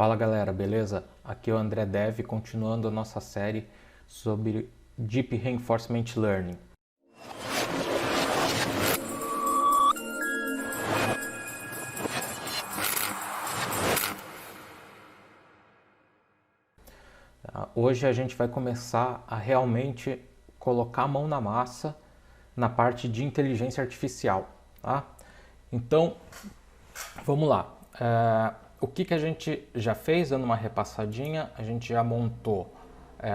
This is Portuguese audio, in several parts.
Fala galera, beleza? Aqui é o André Dev, continuando a nossa série sobre Deep Reinforcement Learning. Hoje a gente vai começar a realmente colocar a mão na massa na parte de inteligência artificial, tá? Então, vamos lá. O que a gente já fez, dando uma repassadinha, a gente já montou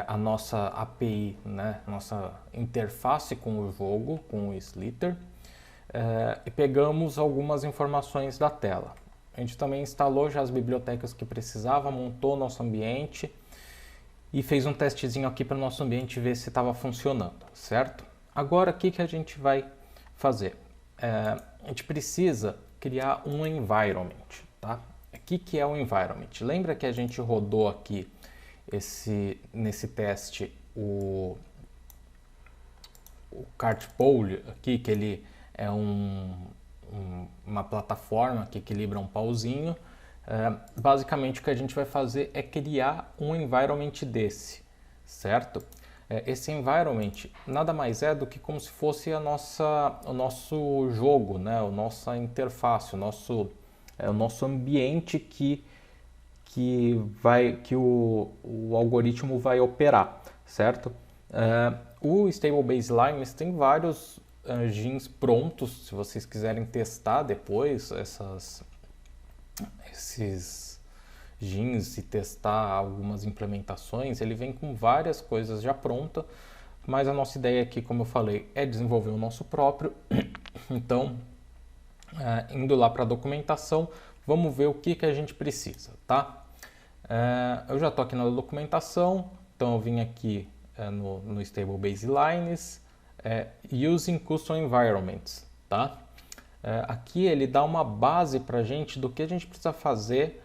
a nossa API, né? Nossa interface com o jogo, com o Slither, e pegamos algumas informações da tela. A gente também instalou já as bibliotecas que precisava, montou o nosso ambiente e fez um testezinho aqui para o nosso ambiente ver se estava funcionando, certo? Agora, o que a gente vai fazer? A gente precisa criar um environment, tá? O que é o environment? Lembra que a gente rodou aqui nesse teste o Cartpole aqui, que ele é uma plataforma que equilibra um pauzinho. Basicamente o que a gente vai fazer é criar um environment desse, certo? Esse environment nada mais é do que como se fosse o nosso jogo, né? A nossa interface, o nosso ambiente que o algoritmo vai operar, certo? O Stable Baselines tem vários genes prontos, se vocês quiserem testar depois esses genes e testar algumas implementações, ele vem com várias coisas já prontas, mas a nossa ideia aqui, como eu falei, é desenvolver o nosso próprio. Então, indo lá para a documentação, vamos ver o que a gente precisa, tá? Eu já estou aqui na documentação, então eu vim aqui no Stable Baselines, Using Custom Environments, tá? Aqui ele dá uma base para a gente do que a gente precisa fazer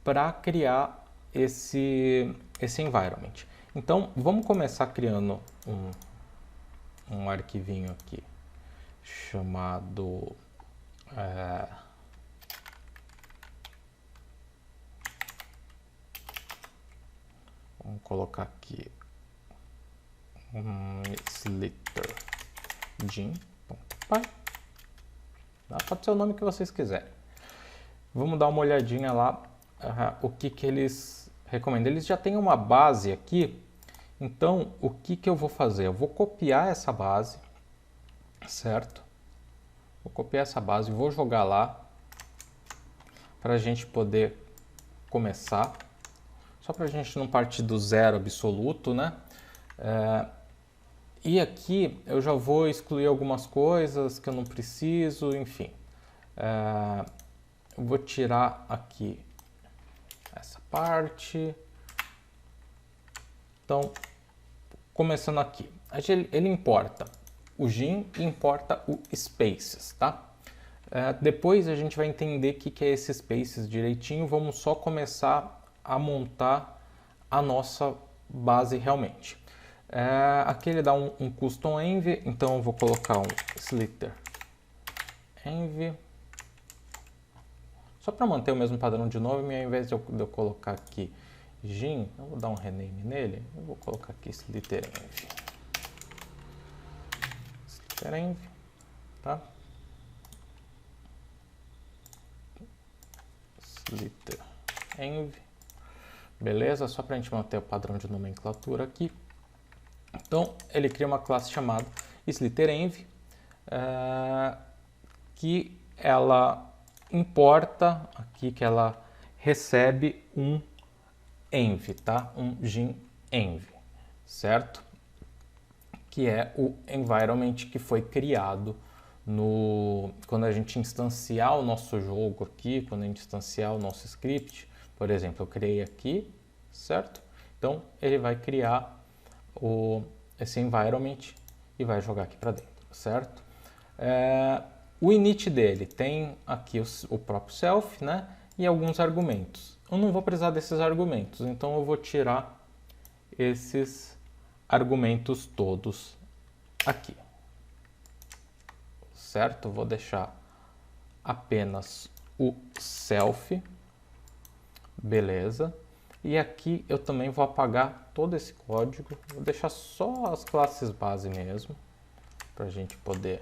para criar esse environment. Então, vamos começar criando um arquivinho aqui chamado vamos colocar aqui Slither Gene.py. Pode ser o nome que vocês quiserem. Vamos dar uma olhadinha lá o que eles recomendam. Eles já têm uma base aqui, então o que eu vou fazer? Eu vou copiar essa base, certo? Vou copiar essa base e vou jogar lá para a gente poder começar. Só para a gente não partir do zero absoluto, né? E aqui eu já vou excluir algumas coisas que eu não preciso, enfim. Eu vou tirar aqui essa parte. Então, começando aqui. Ele importa o gene e importa o spaces, tá? Depois a gente vai entender o que é esse spaces direitinho. Vamos só começar a montar a nossa base realmente. Aqui ele dá um custom env, então eu vou colocar um slither env. Só para manter o mesmo padrão de nome, ao invés de eu colocar aqui gene, eu vou dar um rename nele, eu vou colocar aqui slither env. Slither env, tá? Slither env. Beleza? Só para a gente manter o padrão de nomenclatura aqui. Então, ele cria uma classe chamada SlitherEnv, que ela importa aqui, que ela recebe um env, tá? Um genenv, certo? Que é o environment que foi criado quando a gente instanciar o nosso jogo aqui, quando a gente instanciar o nosso script. Por exemplo, eu criei aqui, certo? Então, ele vai criar esse environment e vai jogar aqui para dentro, certo? O init dele tem aqui o próprio self, né? E alguns argumentos. Eu não vou precisar desses argumentos, então eu vou tirar esses argumentos todos aqui, certo? Vou deixar apenas o self. Beleza. E aqui eu também vou apagar todo esse código. Vou deixar só as classes base mesmo, para a gente poder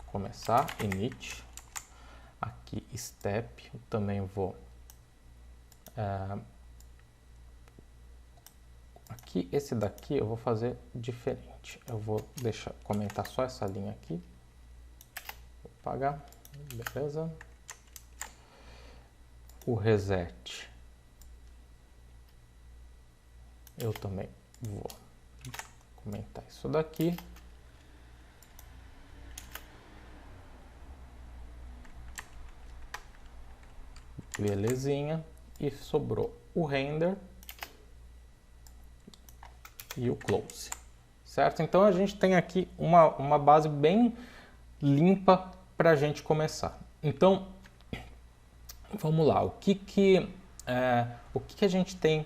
começar. Init. Aqui step. Eu também vou... aqui, esse daqui eu vou fazer diferente. Eu vou comentar só essa linha aqui. Vou apagar. Beleza. O reset eu também vou comentar isso daqui. Belezinha. E sobrou o render e o close. Certo? Então a gente tem aqui uma base bem limpa para a gente começar. Então, vamos lá. O que a gente tem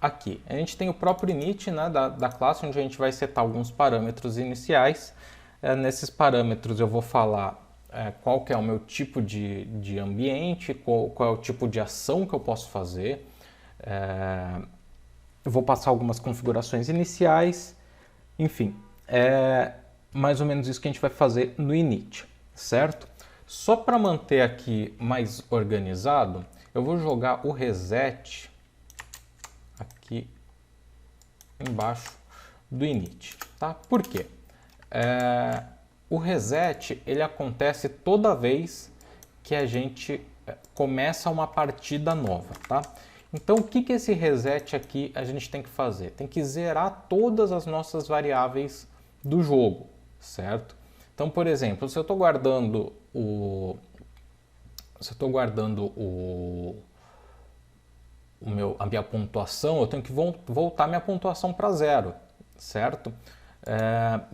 aqui? A gente tem o próprio init, né, da classe, onde a gente vai setar alguns parâmetros iniciais. Nesses parâmetros eu vou falar qual que é o meu tipo de ambiente, qual é o tipo de ação que eu posso fazer. Eu vou passar algumas configurações iniciais. Enfim, é mais ou menos isso que a gente vai fazer no init, certo? Só para manter aqui mais organizado, eu vou jogar o reset aqui embaixo do init, tá? Por quê? O reset, ele acontece toda vez que a gente começa uma partida nova, tá? Então, o que esse reset aqui a gente tem que fazer? Tem que zerar todas as nossas variáveis do jogo, certo? Então, por exemplo, se eu estou guardando a minha pontuação, eu tenho que voltar minha pontuação para 0, certo?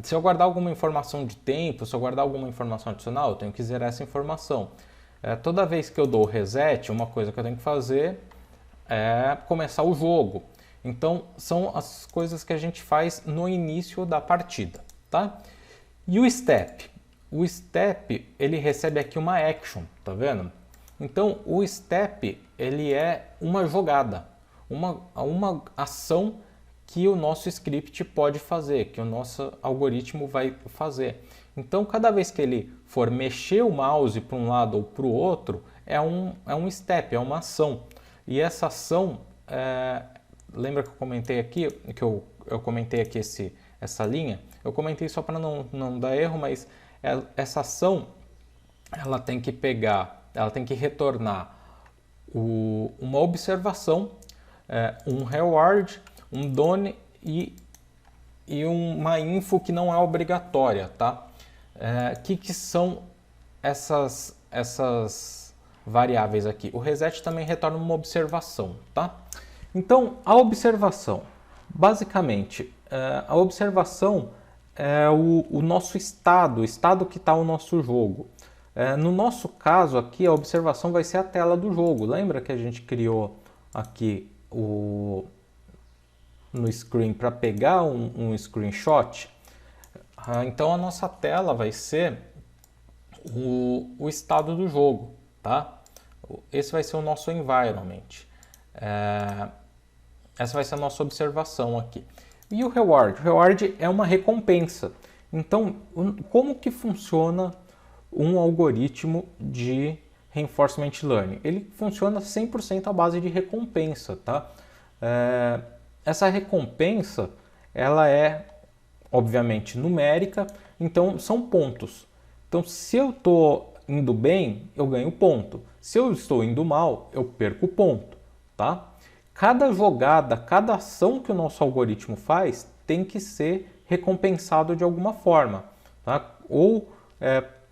Se eu guardar alguma informação de tempo, se eu guardar alguma informação adicional, eu tenho que zerar essa informação. Toda vez que eu dou o reset, uma coisa que eu tenho que fazer é começar o jogo. Então, são as coisas que a gente faz no início da partida, tá? E o step? O step, ele recebe aqui uma action, tá vendo? Então, o step, ele é uma jogada, uma ação que o nosso script pode fazer, que o nosso algoritmo vai fazer. Então, cada vez que ele for mexer o mouse para um lado ou para o outro, é um step, é uma ação. E essa ação, lembra que eu comentei aqui, eu comentei aqui essa linha? Eu comentei só para não dar erro, mas essa ação, ela tem que retornar uma observação, um reward, um done e uma info que não é obrigatória, tá? Que são essas variáveis aqui? O reset também retorna uma observação, tá? Então, a observação, basicamente, a observação é o nosso estado, o estado que está o nosso jogo. No nosso caso aqui, a observação vai ser a tela do jogo. Lembra que a gente criou aqui no screen para pegar um screenshot? Então a nossa tela vai ser o estado do jogo, tá? Esse vai ser o nosso environment. Essa vai ser a nossa observação aqui. E o reward? O reward é uma recompensa. Então, como que funciona um algoritmo de Reinforcement Learning? Ele funciona 100% à base de recompensa, tá? Essa recompensa, ela é, obviamente, numérica, então são pontos. Então, se eu estou indo bem, eu ganho ponto. Se eu estou indo mal, eu perco ponto, tá? Cada jogada, cada ação que o nosso algoritmo faz tem que ser recompensado de alguma forma, tá? Ou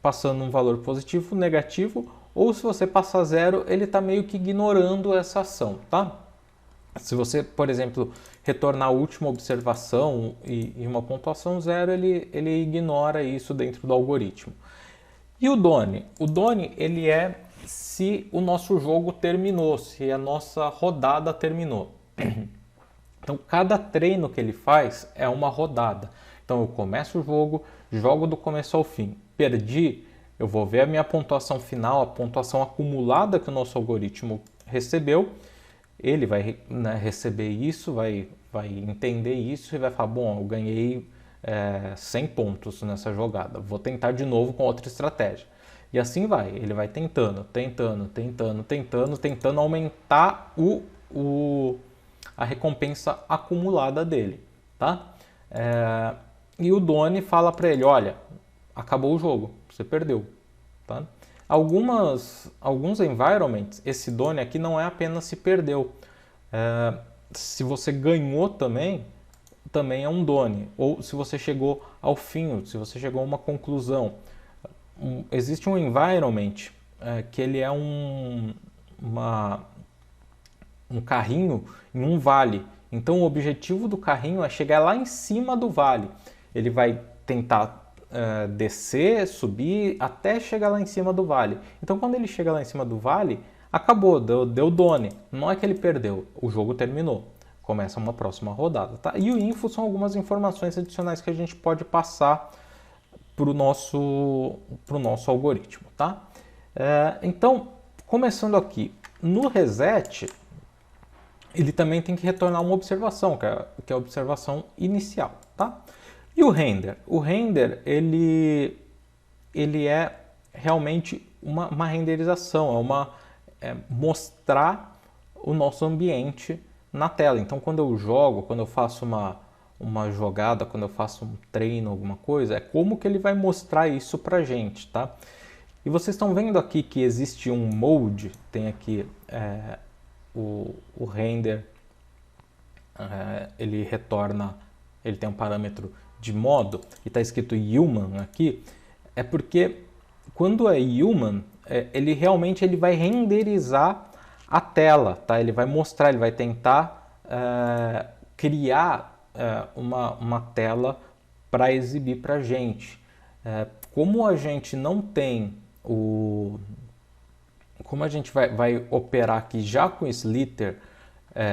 passando um valor positivo, negativo, ou se você passar 0, ele está meio que ignorando essa ação, tá? Se você, por exemplo, retornar a última observação e uma pontuação 0, ele ignora isso dentro do algoritmo. E o done? O done, ele é se o nosso jogo terminou, se a nossa rodada terminou. Então, cada treino que ele faz é uma rodada. Então, eu começo o jogo, jogo do começo ao fim. Perdi, eu vou ver a minha pontuação final, a pontuação acumulada que o nosso algoritmo recebeu. Ele vai, né, receber isso, vai entender isso e vai falar, bom, eu ganhei 100 pontos nessa jogada, vou tentar de novo com outra estratégia. E assim vai, ele vai tentando aumentar a recompensa acumulada dele, tá? E o Doni fala para ele, olha, acabou o jogo, você perdeu, tá? Alguns environments, esse Doni aqui não é apenas se perdeu. Se você ganhou também é um Doni. Ou se você chegou ao fim, se você chegou a uma conclusão. Existe um environment que ele é um carrinho em um vale. Então o objetivo do carrinho é chegar lá em cima do vale. Ele vai tentar descer, subir, até chegar lá em cima do vale. Então quando ele chega lá em cima do vale, acabou, deu Doni. Não é que ele perdeu, o jogo terminou. Começa uma próxima rodada. Tá? E o info são algumas informações adicionais que a gente pode passar para o nosso algoritmo. Tá? Então, começando aqui, no reset, ele também tem que retornar uma observação, que é a observação inicial. Tá? E o render? O render, ele é realmente uma renderização, é mostrar o nosso ambiente na tela. Então, quando eu jogo, quando eu faço uma jogada, quando eu faço um treino, alguma coisa, é como que ele vai mostrar isso pra gente, tá? E vocês estão vendo aqui que existe um mode, tem aqui o render, ele retorna, ele tem um parâmetro de modo, e está escrito human aqui, é porque quando é human, ele realmente vai renderizar a tela, tá? Ele vai mostrar, ele vai tentar criar uma tela para exibir para a gente. Como a gente não tem como a gente vai operar aqui já com o Slither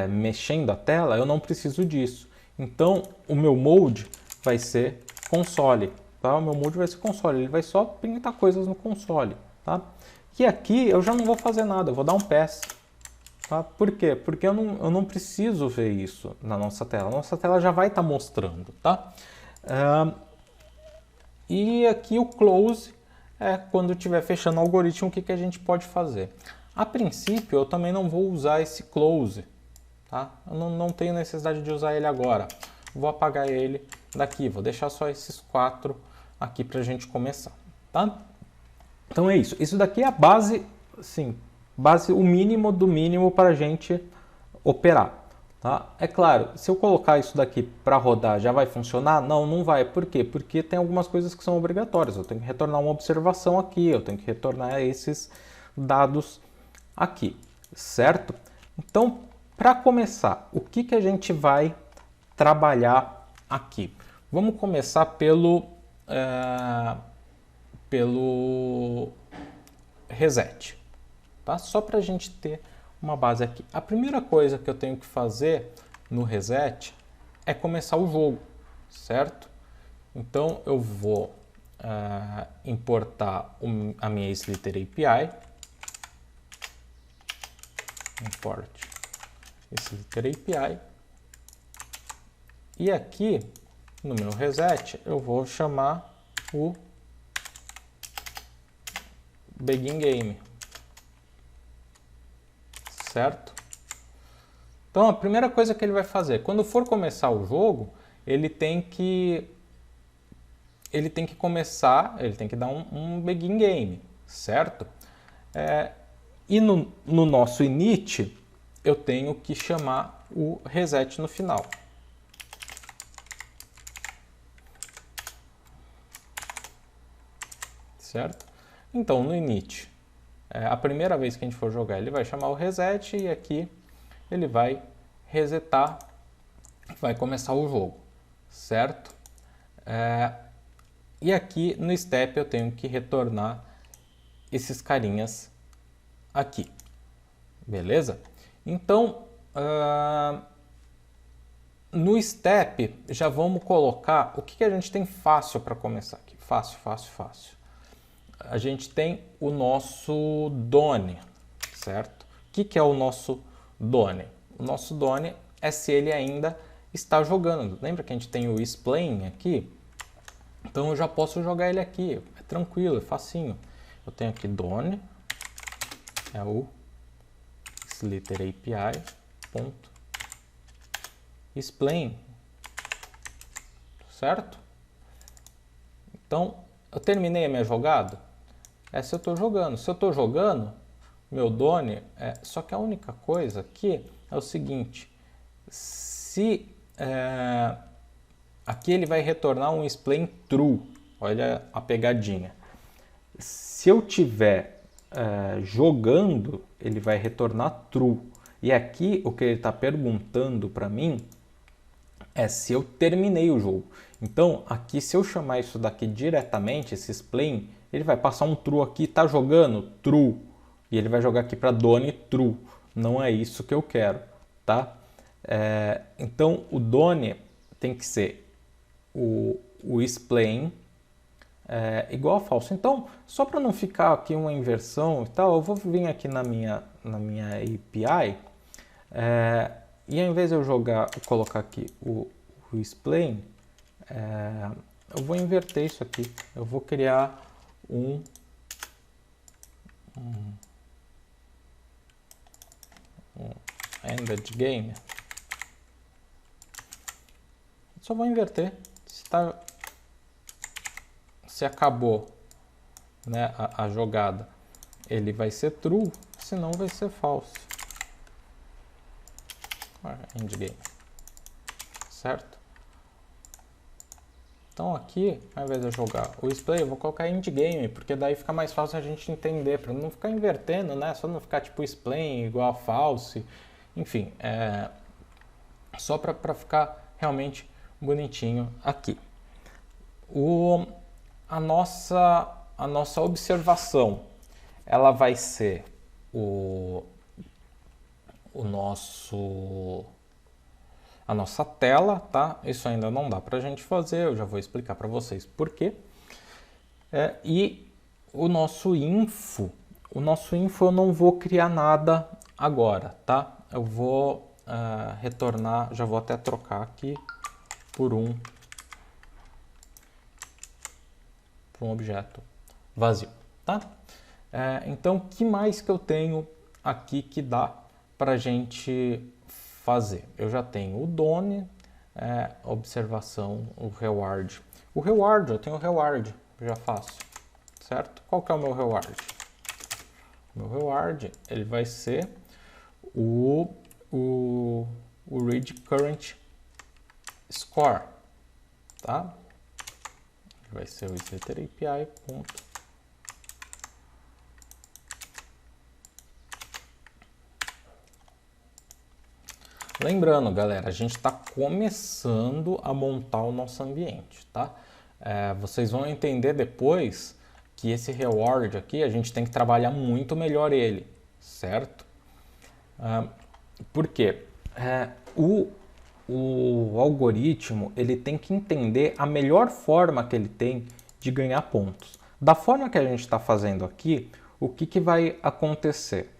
mexendo a tela, eu não preciso disso. Então, o meu mode vai ser console. Tá? O meu mode vai ser console, ele vai só pintar coisas no console. Tá? E aqui eu já não vou fazer nada, eu vou dar um pass. Tá? Por quê? Porque eu não preciso ver isso na nossa tela. A nossa tela já vai estar mostrando. Tá? E aqui o close é quando estiver fechando o algoritmo, o que a gente pode fazer. A princípio, eu também não vou usar esse close. Tá? Eu não tenho necessidade de usar ele agora. Vou apagar ele daqui, vou deixar só esses 4 aqui para a gente começar. Tá? Então é isso. Isso daqui é a base, sim, o mínimo do mínimo para a gente operar. Tá? É claro, se eu colocar isso daqui para rodar, já vai funcionar? Não, não vai. Por quê? Porque tem algumas coisas que são obrigatórias. Eu tenho que retornar uma observação aqui, eu tenho que retornar esses dados aqui, certo? Então, para começar, o que a gente vai trabalhar aqui? Vamos começar pelo reset, tá? Só para a gente ter uma base aqui. A primeira coisa que eu tenho que fazer no reset é começar o jogo, certo? Então eu vou importar a minha Slither API, import Slither API, e aqui no meu reset eu vou chamar o Begin Game, certo? Então a primeira coisa que ele vai fazer, quando for começar o jogo, ele tem que começar, ele tem que dar um Begin Game, certo? E no nosso init, eu tenho que chamar o reset no final. Certo? Então, no init, a primeira vez que a gente for jogar, ele vai chamar o reset e aqui ele vai resetar, vai começar o jogo, certo? E aqui no step eu tenho que retornar esses carinhas aqui, beleza? Então, no step já vamos colocar o que a gente tem fácil para começar aqui, fácil. a gente tem o nosso Done, certo? O que é o nosso Done? O nosso Done é se ele ainda está jogando. Lembra que a gente tem o isPlaying aqui? Então eu já posso jogar ele aqui, é tranquilo, é facinho. Eu tenho aqui Done, é o Slither API ponto isPlaying, certo? Então eu terminei a minha jogada. Se eu estou jogando. Se eu estou jogando, meu Done, só que a única coisa aqui é o seguinte, se aqui ele vai retornar um isPlaying true, olha a pegadinha. Se eu tiver jogando, ele vai retornar true. E aqui o que ele está perguntando para mim é se eu terminei o jogo. Então aqui, se eu chamar isso daqui diretamente, esse isPlaying, ele vai passar um true aqui, tá jogando? True. E ele vai jogar aqui para Done true. Não é isso que eu quero, tá? Então o Done tem que ser o isPlaying igual a falso. Então, só para não ficar aqui uma inversão e tal, eu vou vir aqui na minha API e ao invés de eu colocar aqui o isPlaying, eu vou inverter isso aqui. Eu vou criar um ended game. Só vou inverter. Se acabou, né, a jogada, ele vai ser true, senão vai ser false. Endgame, certo? Então aqui, ao invés de eu jogar o isPlay, eu vou colocar endgame, porque daí fica mais fácil a gente entender, para não ficar invertendo, né? Só não ficar tipo isPlay igual a false, enfim, só para ficar realmente bonitinho aqui. A nossa observação, ela vai ser a nossa tela, tá? Isso ainda não dá para a gente fazer, eu já vou explicar para vocês por quê. E o nosso info eu não vou criar nada agora, tá? Eu vou retornar, já vou até trocar aqui por um objeto vazio, tá? Então, o que mais que eu tenho aqui que dá para a gente fazer? Eu já tenho o Done, observação, o reward. O reward, eu tenho o reward, já faço, certo? Qual que é o meu reward? O meu reward, ele vai ser o read current score, tá? Vai ser o Slither API ponto. Lembrando, galera, a gente está começando a montar o nosso ambiente, tá? Vocês vão entender depois que esse reward aqui, a gente tem que trabalhar muito melhor ele, certo? Por quê? O algoritmo, ele tem que entender a melhor forma que ele tem de ganhar pontos. Da forma que a gente está fazendo aqui, o que vai acontecer?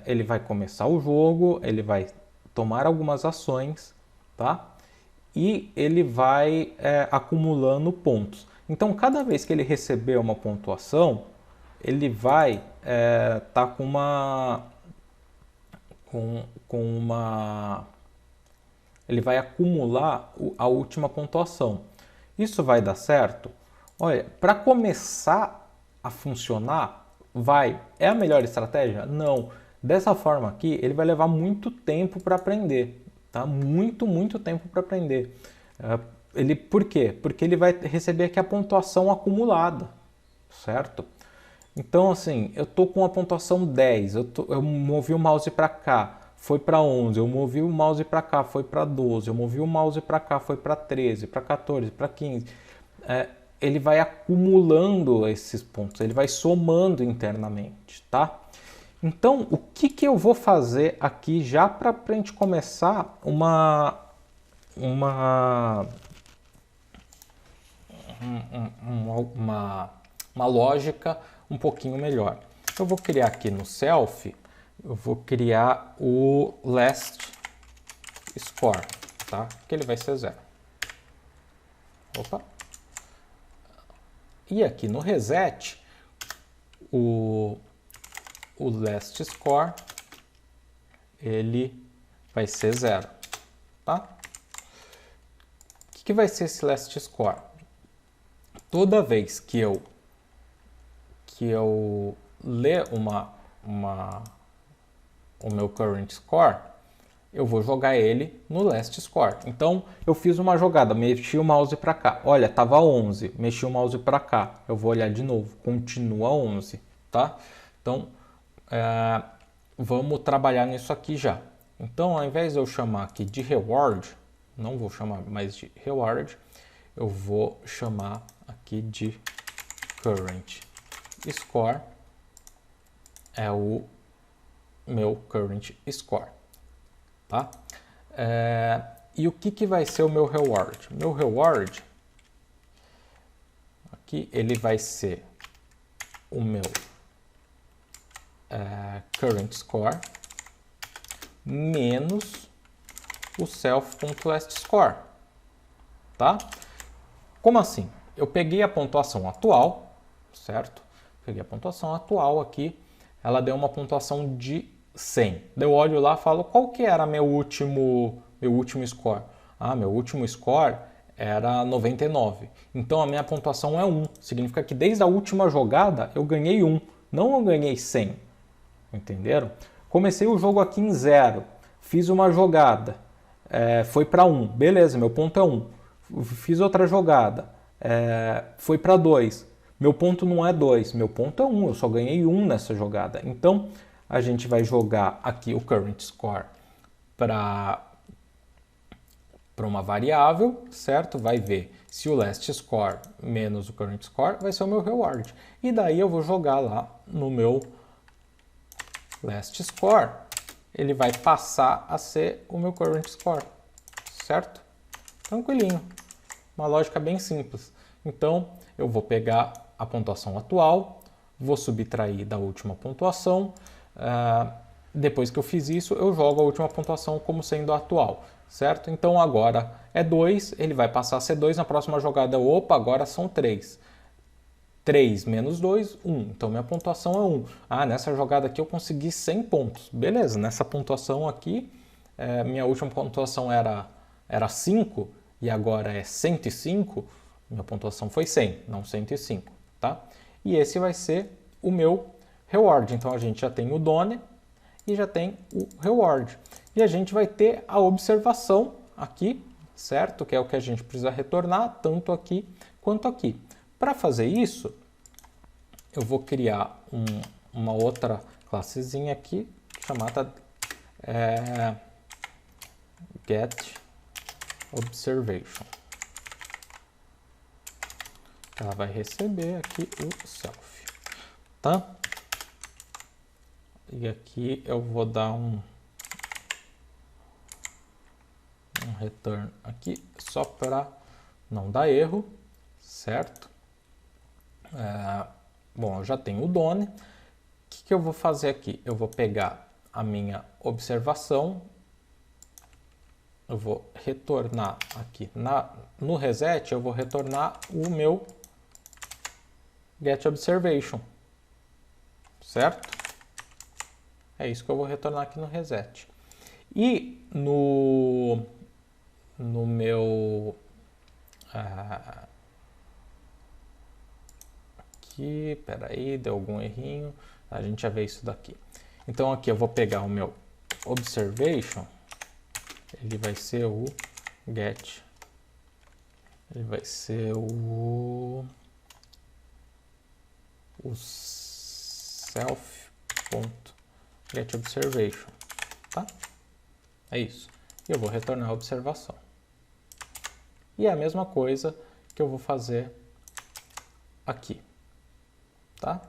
Ele vai começar o jogo, ele vai tomar algumas ações, tá? E ele vai acumulando pontos. Então, cada vez que ele receber uma pontuação, ele vai estar com uma ele vai acumular a última pontuação. Isso vai dar certo? Olha, para começar a funcionar, é a melhor estratégia? Não. Dessa forma aqui, ele vai levar muito tempo para aprender, tá? Muito tempo para aprender. Por quê? Porque ele vai receber aqui a pontuação acumulada, certo? Então, assim, eu tô com a pontuação 10, eu movi o mouse para cá, foi para 11, eu movi o mouse para cá, foi para 12, eu movi o mouse para cá, foi para 13, para 14, para 15. Ele vai acumulando esses pontos, ele vai somando internamente, tá? Então, o que eu vou fazer aqui já para a gente começar uma uma lógica um pouquinho melhor. Eu vou criar aqui no self, eu vou criar o last score, tá? Que ele vai ser 0. Opa. E aqui no reset, o last score, ele vai ser 0, tá? O que vai ser esse last score? Toda vez que eu ler o meu current score, eu vou jogar ele no last score. Então, eu fiz uma jogada, mexi o mouse para cá. Olha, estava 11, mexi o mouse para cá. Eu vou olhar de novo, continua 11, tá? Então, vamos trabalhar nisso aqui já. Então, ao invés de eu chamar aqui de reward, não vou chamar mais de reward, eu vou chamar aqui de current score, é o meu current score, tá? E o que vai ser o meu reward? Meu reward, aqui ele vai ser o meu current score menos o self.lastScore, tá? Como assim? Eu peguei a pontuação atual, certo? Peguei a pontuação atual aqui, ela deu uma pontuação de 100. Eu olho lá e falo, qual que era meu último score? Ah, meu último score era 99. Então a minha pontuação é 1. Significa que desde a última jogada eu ganhei 1, não eu ganhei 100. Entenderam? Comecei o jogo aqui em 0, fiz uma jogada, foi para 1, beleza, meu ponto é 1. Fiz outra jogada, foi para 2, meu ponto não é 2, meu ponto é 1, eu só ganhei 1 nessa jogada. Então, a gente vai jogar aqui o current score para uma variável, certo? Vai ver se o last score menos o current score vai ser o meu reward. E daí eu vou jogar lá no meu last score, ele vai passar a ser o meu current score, certo? Tranquilinho, uma lógica bem simples. Então, eu vou pegar a pontuação atual, vou subtrair da última pontuação, depois que eu fiz isso, eu jogo a última pontuação como sendo a atual, certo? Então, agora é 2, ele vai passar a ser 2, na próxima jogada, opa, agora são 3. 3 menos 2, 1. Então, minha pontuação é 1. Ah, nessa jogada aqui eu consegui 100 pontos. Beleza, nessa pontuação aqui, minha última pontuação era 5 e agora é 105. Minha pontuação foi 100, não 105, tá? E esse vai ser o meu reward. Então, a gente já tem o done e já tem o reward. E a gente vai ter a observação aqui, certo? Que é o que a gente precisa retornar, tanto aqui quanto aqui. Para fazer isso, eu vou criar uma outra classezinha aqui, chamada getObservation. Ela vai receber aqui o self, tá? E aqui eu vou dar um return aqui, só para não dar erro, certo? Bom, eu já tenho o done. O que eu vou fazer aqui? Eu vou pegar a minha observação, eu vou retornar aqui no reset, eu vou retornar o meu getObservation, certo? É isso que eu vou retornar aqui no reset. E no meu aqui, peraí, deu algum errinho, a gente já vê isso daqui. Então aqui eu vou pegar o meu observation, ele vai ser o get, ele vai ser o self.getObservation, tá? É isso. E eu vou retornar a observação. E é a mesma coisa que eu vou fazer aqui, tá?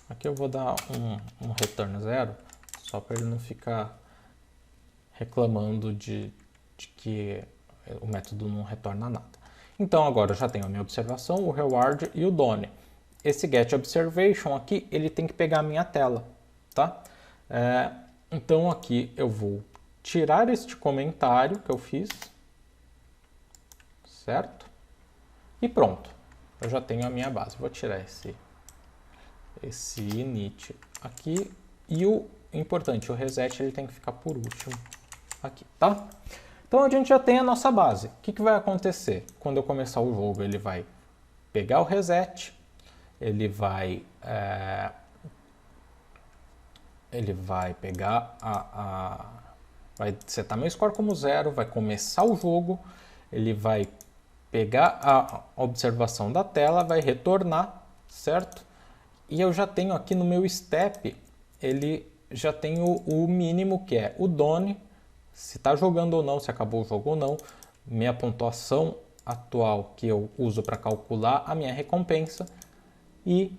Aqui eu vou dar um return 0, só para ele não ficar reclamando de que o método não retorna nada. Então agora eu já tenho a minha observação, o reward e o done. esse Get Observation aqui, ele tem que pegar a minha tela, tá? Então aqui eu vou tirar este comentário que eu fiz, certo? E pronto, eu já tenho a minha base. Vou tirar esse init aqui e o importante, o reset, ele tem que ficar por último aqui, tá? Então a gente já tem a nossa base. O que vai acontecer? Quando eu começar o jogo, ele vai pegar o reset, ele vai pegar vai setar meu score como 0, vai começar o jogo, ele vai pegar a observação da tela, vai retornar, certo? E eu já tenho aqui no meu step, ele já tem o mínimo, que é o done, se está jogando ou não, se acabou o jogo ou não, minha pontuação atual que eu uso para calcular a minha recompensa e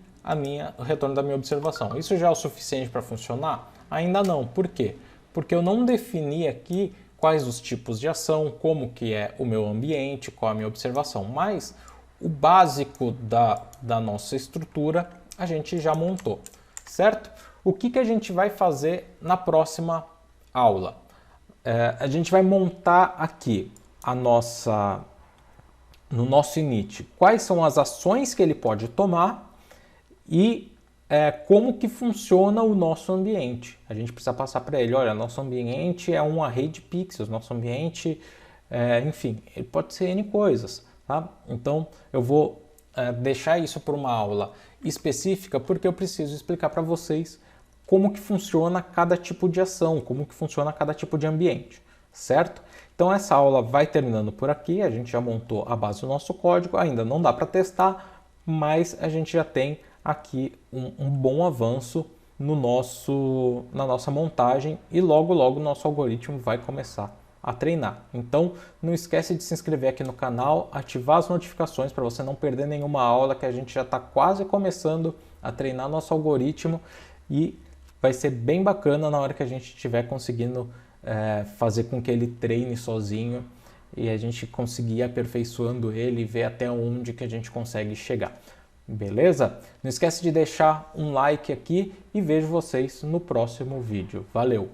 o retorno da minha observação. Isso já é o suficiente para funcionar? Ainda não. Por quê? Porque eu não defini aqui quais os tipos de ação, como que é o meu ambiente, qual a minha observação, mas o básico da nossa estrutura a gente já montou, certo? O que a gente vai fazer na próxima aula? A gente vai montar aqui no nosso init quais são as ações que ele pode tomar e como que funciona o nosso ambiente. A gente precisa passar para ele, olha, nosso ambiente é um array de pixels, nosso ambiente, enfim, ele pode ser N coisas, tá? Então eu vou deixar isso para uma aula específica porque eu preciso explicar para vocês como que funciona cada tipo de ação, como que funciona cada tipo de ambiente, certo? Então essa aula vai terminando por aqui, a gente já montou a base do nosso código, ainda não dá para testar, mas a gente já tem aqui um bom avanço na nossa montagem e logo logo o nosso algoritmo vai começar a treinar. Então não esquece de se inscrever aqui no canal, ativar as notificações para você não perder nenhuma aula, que a gente já está quase começando a treinar nosso algoritmo e vai ser bem bacana na hora que a gente estiver conseguindo fazer com que ele treine sozinho e a gente conseguir aperfeiçoando ele e ver até onde que a gente consegue chegar. Beleza? Não esquece de deixar um like aqui e vejo vocês no próximo vídeo. Valeu!